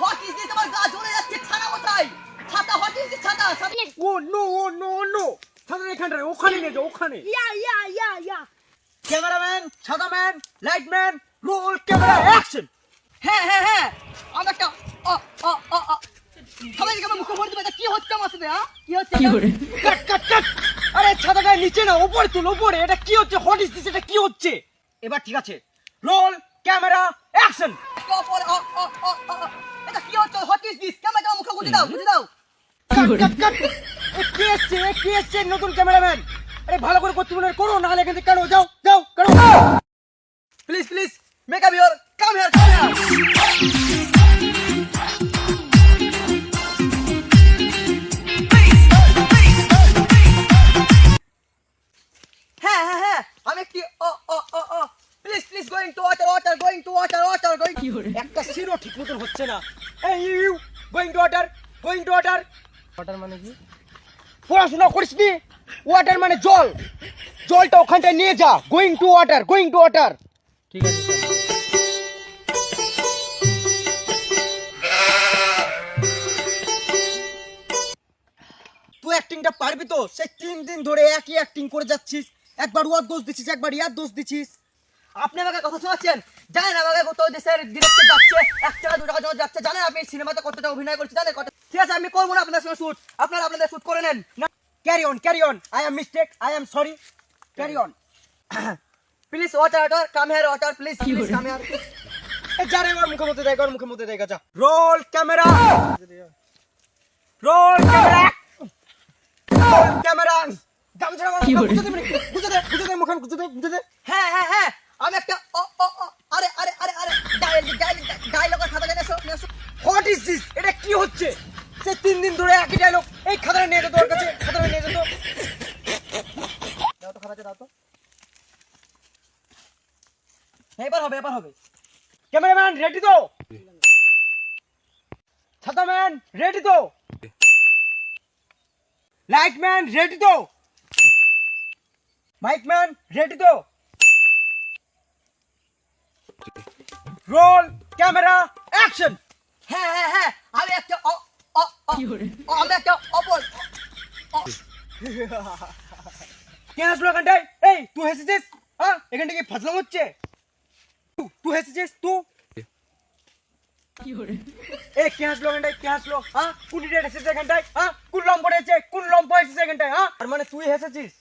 What is this? আমার গা জ্বলে যাচ্ছে। ছাতা কোথায়? ছাতা, হোয়াট ইজ দিস? ছাতা, ছাতা। ও নো ছাতা এখানে ওখানে নিয়ে যাও ওখানে। Yeah. ক্যামেরাম্যান, ছাতাম্যান, লাইটম্যান, রোল ক্যামেরা অ্যাকশন। হ্যাঁ আমি একটা সবাই দিকে আমার মুখে ভরে দেবে। কি হচ্ছে আমার সাথে? কি হচ্ছে? কাট। আরে ছাতাটা নিচে না, উপরে তুল, উপরে। এটা কি হচ্ছে? What is this? এটা কি হচ্ছে? এবার ঠিক আছে, রোল ক্যামেরা অ্যাকশন। এটা কি হচ্ছে? What is this? ক্যামেরা মুখে গুজে দাও। কাট। কে এসছে নতুন ক্যামেরাম্যান? আরে ভালো করে করতে মনে করো, নাহলে এখান থেকে কাটো। যাও কাটো। Please make up your come here. হ্যাঁ আমি একটি প্লিজ গোইং টু ওয়াটার একটা সিরো ঠিক মতন হচ্ছে না। এই you going to water. Water মানে কি? পড়াশোনা করিস নি? ওয়াটার মানে জল। জলটা ওখানটায় নিয়ে যা। Going to water. ঠিক আছে স্যার। তুই অ্যাক্টিংটা পারবি তো? সেই 3 দিন ধরে একই অ্যাক্টিং করে যাচ্ছিস। একবার ওয়ার দোষ দিচ্ছিস, একবার ইয়ার দোষ দিচ্ছিস। আপনি আমাকে কথা শোনাচ্ছেন? জানেন আমাকে কত দেশের ডিরেক্টর যাচ্ছে, 1 টাকা 2 টাকা যাচ্ছে? জানেন আপনি সিনেমাতে কতটা অভিনয় করছি? জানেন কত? ঠিক আছে, আমি করবো না আপনার সঙ্গে শুট। আপনারা আপনাদের শুট করে নেন। Carry on. I am mistake, I am sorry. Carry on. Please water come here, water please come here. যা রে, ওর মুখে মধ্যে দেয় যা। Roll camera. গামছা গুজে দে মুখে গুজে দে। হ্যাঁ আমি একটা আরে ডায়লগের খাতা নিয়ে এসো। What is this? এটা কি হচ্ছে? সে 3 দিন ধরে একই ডায়লগ। এই খাতাটা নিয়ে যেত ওর কাছে, খাতাটা নিয়ে যেত। দাও তো খাতাটা দাও তো। এবার হবে। ক্যামেরাম্যান রেডি তো? ছাতাম্যান রেডি তো? লাইটম্যান রেডি তো? মাইকম্যান রেডি তো? Role camera action. হ্যাঁ আমি একটা আমি একটা অপর কে হাসলো এখানটায়? এই তুই হেসেছিস? হ্যাঁ, এখানটা কি ফাজলাম হচ্ছে? তুই হেসেছিস? এই কে হাসলো এখানটায়? হ্যাঁ, কোন ইডিয়েট হেসেছে এখানটায়? হ্যাঁ, কোন লম্প এসেছে এখানটায়? হ্যাঁ, আর মানে তুই হেসেছিস?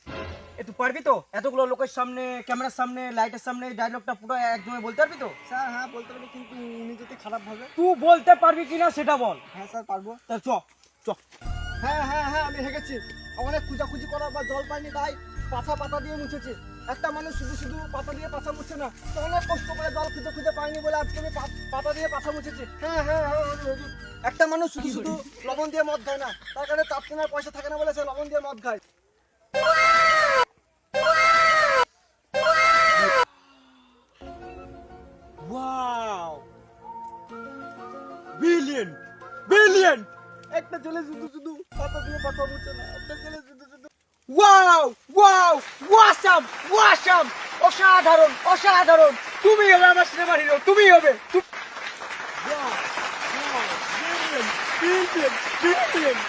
তুই পারবি তো এতগুলো লোকের সামনে, ক্যামেরার সামনে, লাইটের সামনে ডায়লগটা পুরো একদমই বলতে পারবি তো? স্যার হ্যাঁ বলতে পারি, কিন্তু উনি যদি খারাপ ভাবে। তুই বলতে পারবি কিনা সেটা বল। হ্যাঁ স্যার পারবো। তা চ হ্যাঁ আমি হেগেছি। অনেক খুঁজাখুঁজি করার পর জল পাইনি, তাই পাতা দিয়ে মুছেছি। একটা মানুষ শুধু পাতা দিয়ে পাছা মুছে না, তো অনেক কষ্ট করে জল খুঁজে পাইনি বলে আজকে আমি পাতা দিয়ে পাছা মুছেছি। হ্যাঁ একটা মানুষ শুধু লবণ দিয়ে মদ খায় না, তার কারণে তাপ কেনার পয়সা থাকে না বলে সে লবণ দিয়ে মদ খায়। Wow, brilliant. একটা ছেলে শুধু পাতা দিয়ে পাছা মুছে না, একটা ছেলে শুধু ওয়াও, ওয়াসাম, অসাধারণ। তুমি হবে আমার সিনেমার হিরো, তুমি হবে। ব্রিলিয়ান্ট